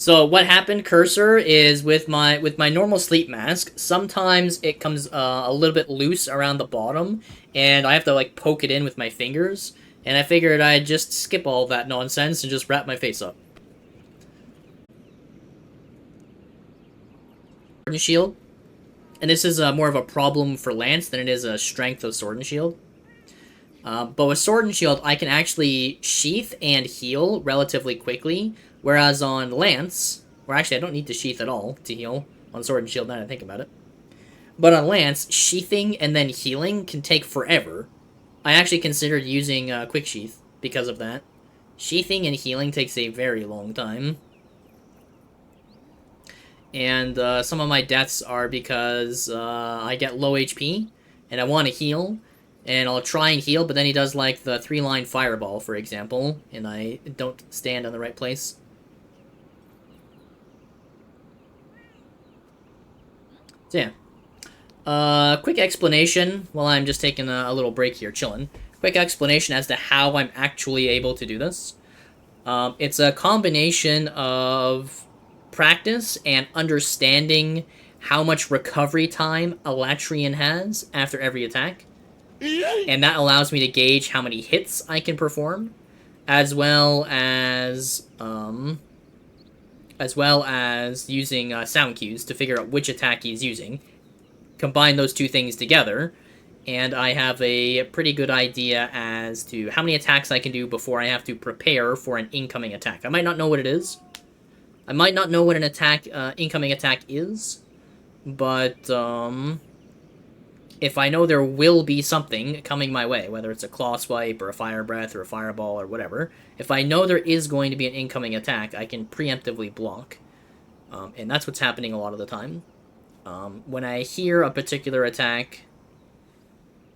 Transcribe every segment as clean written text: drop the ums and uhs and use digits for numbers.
So what happened, Cursor, is with my normal sleep mask, sometimes it comes a little bit loose around the bottom, and I have to like poke it in with my fingers. And I figured I'd just skip all that nonsense and just wrap my face up. Sword and shield, and this is more of a problem for Lance than it is a strength of Sword and Shield. But with Sword and Shield, I can actually sheath and heal relatively quickly, whereas on Lance, or actually I don't need to sheath at all to heal on Sword and Shield now that I think about it. But on Lance, sheathing and then healing can take forever. I actually considered using Quick Sheath because of that. Sheathing and healing takes a very long time. And some of my deaths are because I get low HP, and I want to heal, and I'll try and heal, but then he does like the 3-line fireball, for example, and I don't stand on the right place. So yeah. Quick explanation while I'm just taking a little break here, chilling. Quick explanation as to how I'm actually able to do this. It's a combination of practice and understanding how much recovery time Elatrian has after every attack. And that allows me to gauge how many hits I can perform, as well as using sound cues to figure out which attack he's using. Combine those two things together, and I have a pretty good idea as to how many attacks I can do before I have to prepare for an incoming attack. I might not know what it is. I might not know what an incoming attack is, but if I know there will be something coming my way, whether it's a claw swipe or a fire breath or a fireball or whatever, if I know there is going to be an incoming attack, I can preemptively block, and that's what's happening a lot of the time. When I hear a particular attack,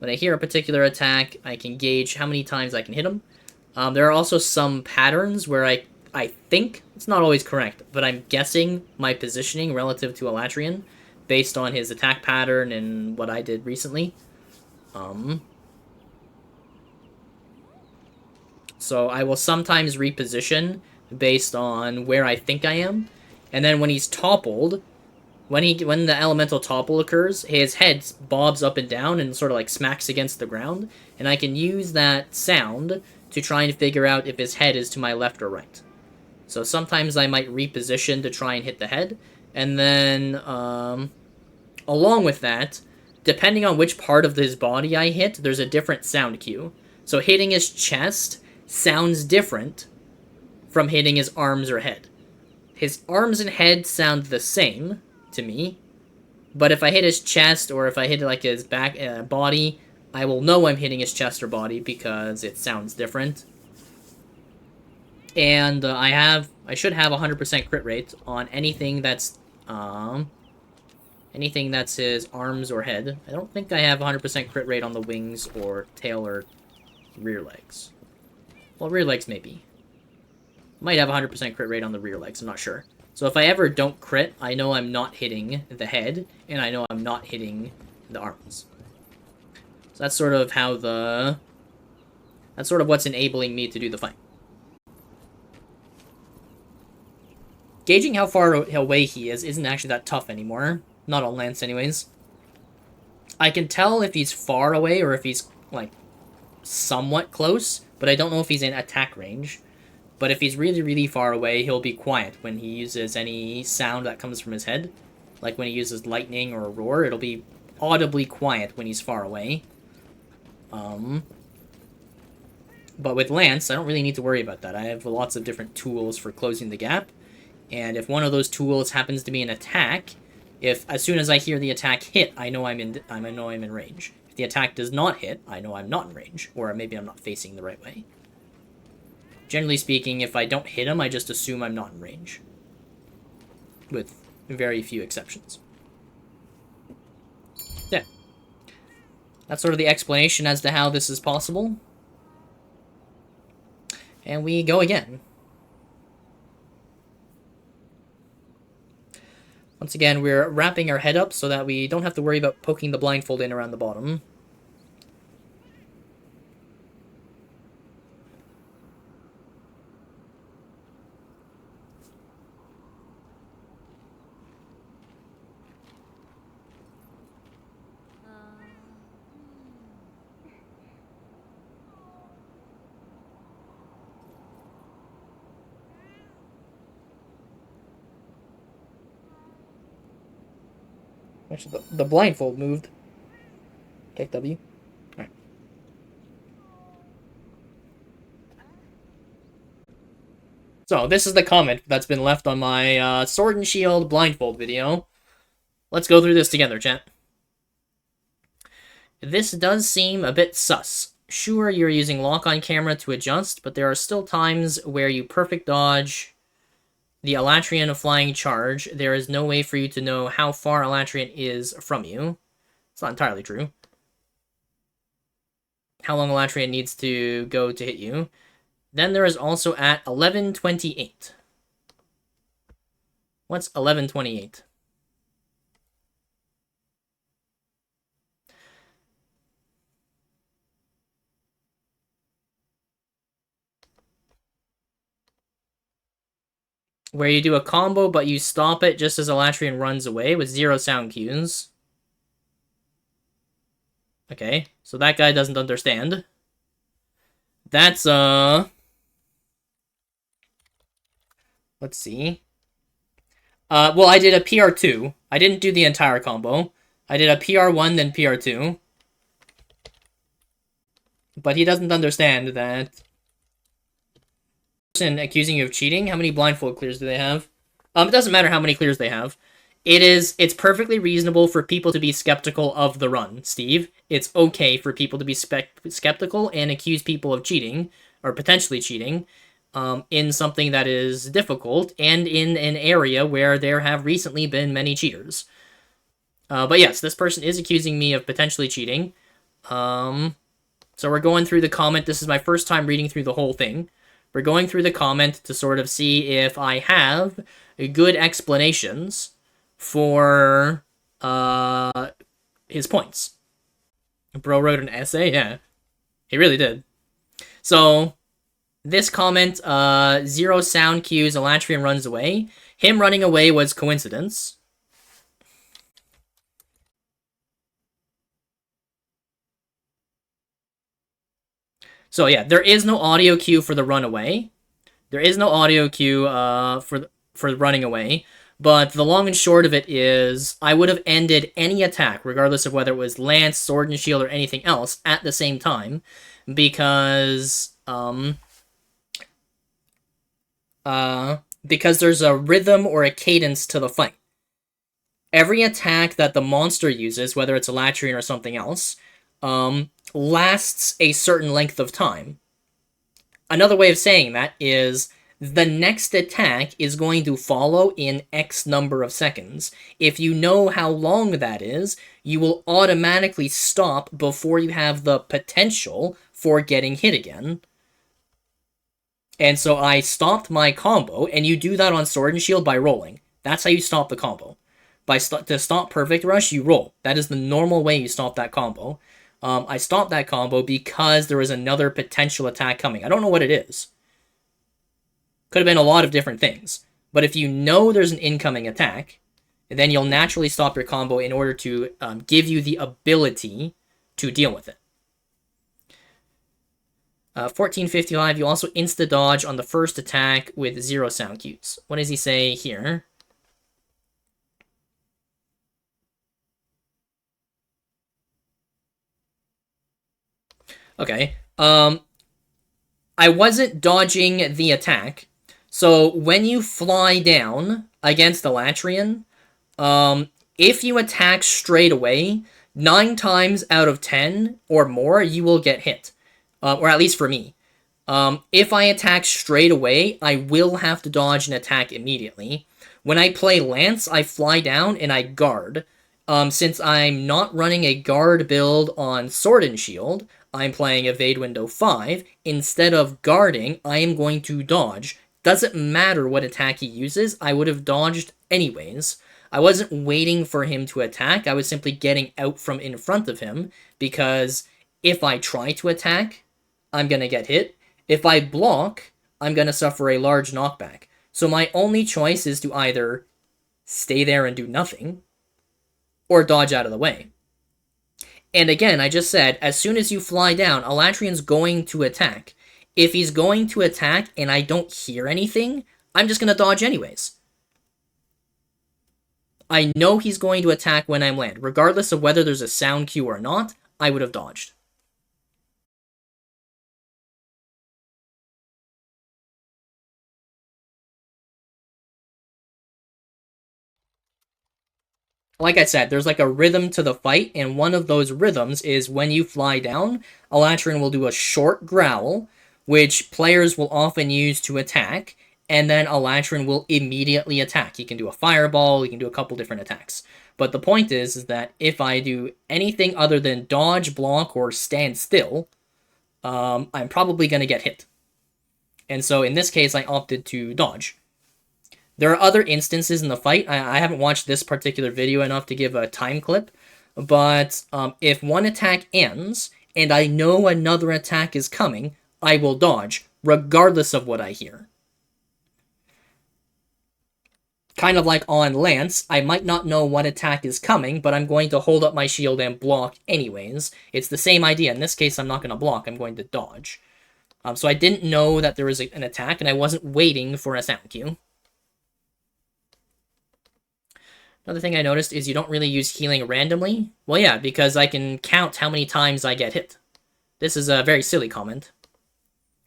I can gauge how many times I can hit them. There are also some patterns where I think, it's not always correct, but I'm guessing my positioning relative to Elatrian based on his attack pattern and what I did recently. So I will sometimes reposition based on where I think I am, and then when he's toppled, when the elemental topple occurs, his head bobs up and down and sort of like smacks against the ground, and I can use that sound to try and figure out if his head is to my left or right. So sometimes I might reposition to try and hit the head, and then along with that, depending on which part of his body I hit, there's a different sound cue. So hitting his chest sounds different from hitting his arms or head. His arms and head sound the same to me, but if I hit his chest or if I hit like his back body, I will know I'm hitting his chest or body because it sounds different. And I should have 100% crit rate on anything that's his arms or head. I don't think I have 100% crit rate on the wings or tail or rear legs. Well, rear legs maybe. Might have 100% crit rate on the rear legs, I'm not sure. So if I ever don't crit, I know I'm not hitting the head, and I know I'm not hitting the arms. So that's sort of how that's sort of what's enabling me to do the fight. Gauging how far away he is isn't actually that tough anymore. Not on Lance anyways. I can tell if he's far away or if he's, like, somewhat close, but I don't know if he's in attack range. But if he's really, really far away, he'll be quiet when he uses any sound that comes from his head. Like when he uses lightning or a roar, it'll be audibly quiet when he's far away. But with Lance, I don't really need to worry about that. I have lots of different tools for closing the gap. And if one of those tools happens to be an attack, as soon as I hear the attack hit, I know I'm in range. If the attack does not hit, I know I'm not in range, or maybe I'm not facing the right way. Generally speaking, if I don't hit him, I just assume I'm not in range. With very few exceptions. Yeah. That's sort of the explanation as to how this is possible. And we go again. Once again, we're wrapping our head up so that we don't have to worry about poking the blindfold in around the bottom. Actually, the blindfold moved. Kick W. Alright. So, this is the comment that's been left on my Sword and Shield blindfold video. Let's go through this together, chat. This does seem a bit sus. Sure, you're using lock-on camera to adjust, but there are still times where you perfect dodge the Elatrian flying charge. There is no way for you to know how far Elatrian is from you. It's not entirely true. How long Elatrian needs to go to hit you. Then there is also at 11:28. What's 11:28? Where you do a combo, but you stop it just as Elatrian runs away with 0 sound cues. Okay, so that guy doesn't understand. That's, let's see. Well, I did a PR2. I didn't do the entire combo. I did a PR1, then PR2. But he doesn't understand that... person accusing you of cheating, how many blindfold clears do they have? It doesn't matter how many clears they have. It's perfectly reasonable for people to be skeptical of the run, Steve. It's okay for people to be skeptical and accuse people of cheating, or potentially cheating, in something that is difficult, and in an area where there have recently been many cheaters. But yes, this person is accusing me of potentially cheating. So we're going through the comment. This is my first time reading through the whole thing. We're going through the comment to sort of see if I have good explanations for his points. Bro wrote an essay? Yeah, he really did. So, this comment, 0 sound cues, Elatrian runs away. Him running away was coincidence. So yeah, there is no audio cue for the runaway. There is no audio cue for running away. But the long and short of it is, I would have ended any attack, regardless of whether it was Lance, Sword and Shield, or anything else, at the same time, because there's a rhythm or a cadence to the fight. Every attack that the monster uses, whether it's a Elatrian or something else, lasts a certain length of time. Another way of saying that is the next attack is going to follow in X number of seconds. If you know how long that is, you will automatically stop before you have the potential for getting hit again. And so I stopped my combo, and you do that on Sword and Shield by rolling. That's how you stop the combo. To stop Perfect Rush, you roll. That is the normal way you stop that combo. I stopped that combo because there was another potential attack coming. I don't know what it is. Could have been a lot of different things. But if you know there's an incoming attack, then you'll naturally stop your combo in order to give you the ability to deal with it. 1455, you also insta-dodge on the first attack with 0 sound cues. What does he say here? Okay. I wasn't dodging the attack. So when you fly down against the Elatrian, if you attack straight away, 9 times out of 10 or more, you will get hit. Or at least for me. If I attack straight away, I will have to dodge an attack immediately. When I play Lance, I fly down and I guard. Since I'm not running a guard build on Sword and Shield, I'm playing Evade Window 5. Instead of guarding, I am going to dodge. Doesn't matter what attack he uses, I would have dodged anyways. I wasn't waiting for him to attack, I was simply getting out from in front of him, because if I try to attack, I'm gonna get hit. If I block, I'm gonna suffer a large knockback. So my only choice is to either stay there and do nothing, or dodge out of the way. And again, I just said, as soon as you fly down, Elatrian's going to attack. If he's going to attack and I don't hear anything, I'm just going to dodge anyways. I know he's going to attack when I land. Regardless of whether there's a sound cue or not, I would have dodged. Like I said, there's like a rhythm to the fight, and one of those rhythms is when you fly down, Alatrin will do a short growl, which players will often use to attack, and then Alatrin will immediately attack. He can do a fireball, he can do a couple different attacks. But the point is that if I do anything other than dodge, block, or stand still, I'm probably going to get hit. And so in this case, I opted to dodge. There are other instances in the fight. I haven't watched this particular video enough to give a time clip, but if one attack ends and I know another attack is coming, I will dodge, regardless of what I hear. Kind of like on Lance, I might not know what attack is coming, but I'm going to hold up my shield and block anyways. It's the same idea. In this case, I'm not going to block, I'm going to dodge. So I didn't know that there was an attack, and I wasn't waiting for a sound cue. Another thing I noticed is you don't really use healing randomly. Well, yeah, because I can count how many times I get hit. This is a very silly comment,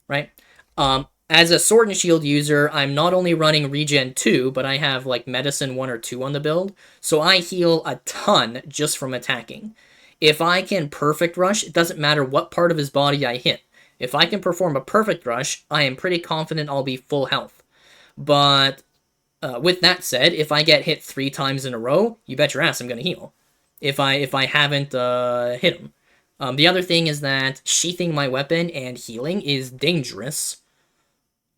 right? As a Sword and Shield user, I'm not only running Regen 2, but I have like Medicine 1 or 2 on the build, so I heal a ton just from attacking. If I can Perfect Rush, it doesn't matter what part of his body I hit. If I can perform a Perfect Rush, I am pretty confident I'll be full health. But with that said, if I get hit 3 times in a row, you bet your ass I'm going to heal. If I haven't hit him. The other thing is that sheathing my weapon and healing is dangerous.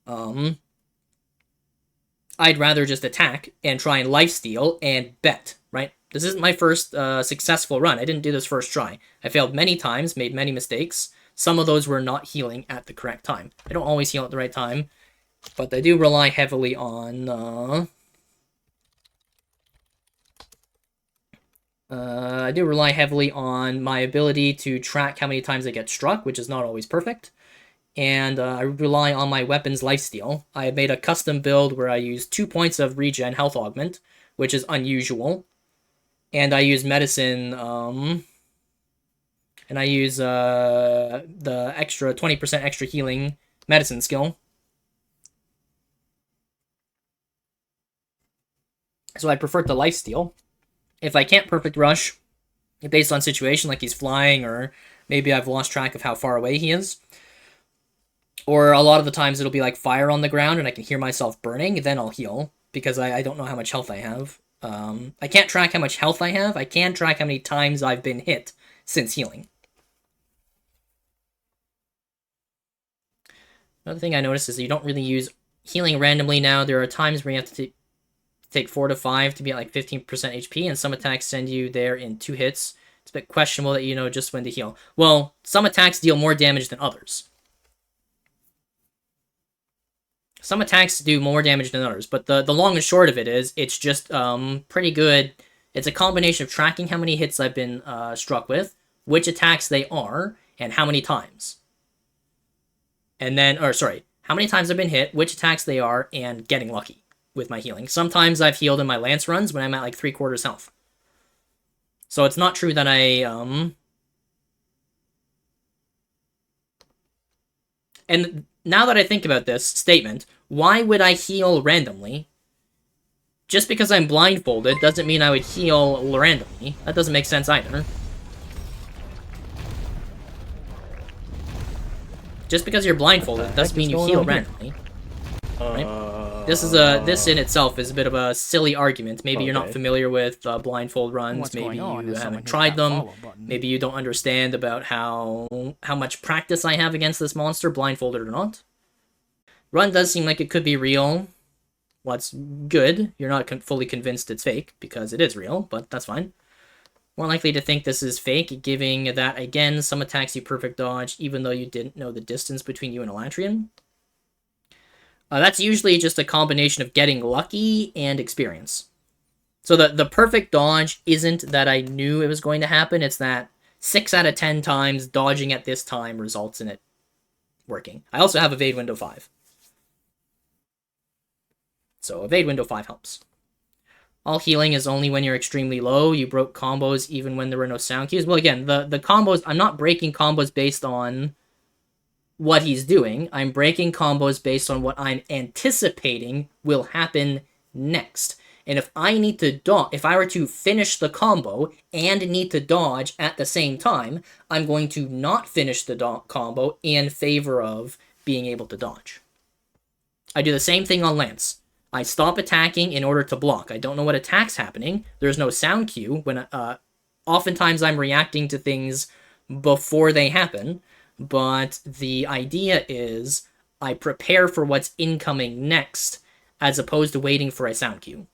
I'd rather just attack and try and lifesteal and bet, right? This isn't my first successful run. I didn't do this first try. I failed many times, made many mistakes. Some of those were not healing at the correct time. I don't always heal at the right time. But I do rely heavily on my ability to track how many times I get struck, which is not always perfect. And I rely on my weapon's lifesteal. I made a custom build where I use 2 points of regen health augment, which is unusual. And I use medicine, and I use the extra 20% extra healing medicine skill. So I prefer to lifesteal. If I can't perfect rush, based on situation, like he's flying, or maybe I've lost track of how far away he is, or a lot of the times it'll be like fire on the ground and I can hear myself burning, then I'll heal, because I don't know how much health I have. I can't track how much health I have. I can track how many times I've been hit since healing. Another thing I noticed is that you don't really use healing randomly now. There are times where you have to take 4 to 5 to be at like 15% HP, and some attacks send you there in 2 hits. It's a bit questionable that you know just when to heal. Well, some attacks deal more damage than others. Some attacks do more damage than others, but the long and short of it is, it's just pretty good. It's a combination of tracking how many hits I've been struck with, which attacks they are, and how many times. And then, how many times I've been hit, which attacks they are, and getting lucky with my healing. Sometimes I've healed in my Lance runs when I'm at like 3/4 health. So it's not true that And now that I think about this statement, why would I heal randomly? Just because I'm blindfolded doesn't mean I would heal randomly. That doesn't make sense either. Just because you're blindfolded doesn't mean you heal randomly. Right? This in itself is a bit of a silly argument. Maybe you're not familiar with blindfold runs. Maybe you haven't tried them. Maybe you don't understand about how much practice I have against this monster, blindfolded or not. Run does seem like it could be real. Well, it's good. You're not fully convinced it's fake, because it is real, but that's fine. More likely to think this is fake, giving that, again, some attacks you perfect dodge, even though you didn't know the distance between you and Elantrian. That's usually just a combination of getting lucky and experience. So the perfect dodge isn't that I knew it was going to happen, it's that 6 out of 10 times dodging at this time results in it working. I also have Evade Window 5. So Evade Window 5 helps. All healing is only when you're extremely low. You broke combos even when there were no sound cues. Well, again, the combos, I'm not breaking combos based on what he's doing. I'm breaking combos based on what I'm anticipating will happen next. And if I need to dodge, if I were to finish the combo and need to dodge at the same time, I'm going to not finish the combo in favor of being able to dodge. I do the same thing on Lance. I stop attacking in order to block. I don't know what attack's happening. There's no sound cue. When oftentimes I'm reacting to things before they happen, but the idea is I prepare for what's incoming next as opposed to waiting for a sound cue.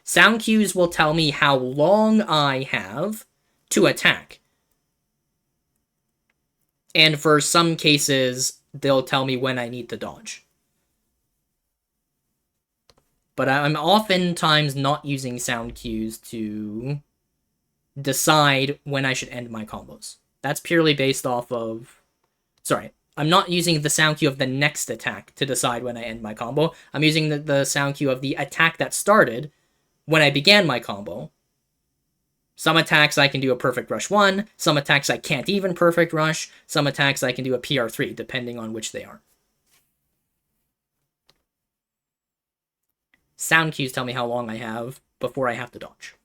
Sound cues will tell me how long I have to attack. And for some cases, they'll tell me when I need to dodge. But I'm oftentimes not using sound cues to decide when I should end my combos. That's purely based off of... Sorry, I'm not using the sound cue of the next attack to decide when I end my combo. I'm using the sound cue of the attack that started when I began my combo. Some attacks I can do a perfect rush 1, some attacks I can't even perfect rush, some attacks I can do a PR3, depending on which they are. Sound cues tell me how long I have before I have to dodge.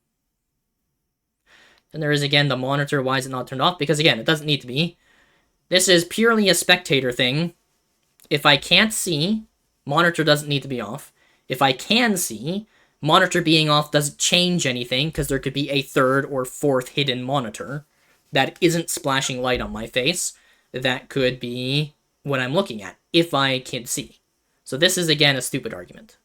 Then there is, again, the monitor. Why is it not turned off? Because, again, it doesn't need to be. This is purely a spectator thing. If I can't see, monitor doesn't need to be off. If I can see, monitor being off doesn't change anything, because there could be a third or fourth hidden monitor that isn't splashing light on my face. That could be what I'm looking at, if I can see. So this is, again, a stupid argument.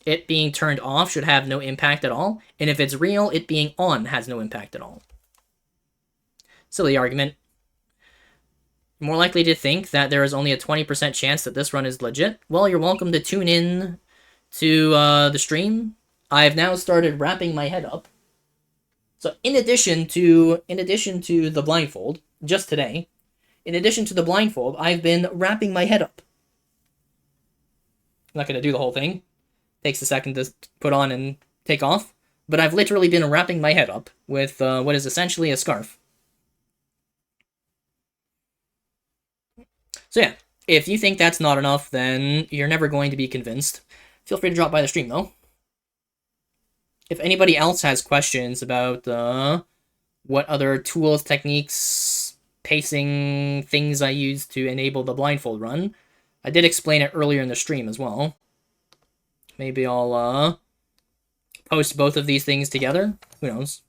It being turned off should have no impact at all, and if it's real, it being on has no impact at all. Silly argument. More likely to think that there is only a 20% chance that this run is legit? Well, you're welcome to tune in to the stream. I have now started wrapping my head up. So in addition to the blindfold, just today, in addition to the blindfold, I've been wrapping my head up. I'm not going to do the whole thing. Takes a second to put on and take off. But I've literally been wrapping my head up with what is essentially a scarf. So yeah, if you think that's not enough, then you're never going to be convinced. Feel free to drop by the stream, though. If anybody else has questions about what other tools, techniques, pacing things I use to enable the blindfold run, I did explain it earlier in the stream as well. Maybe I'll post both of these things together. Who knows?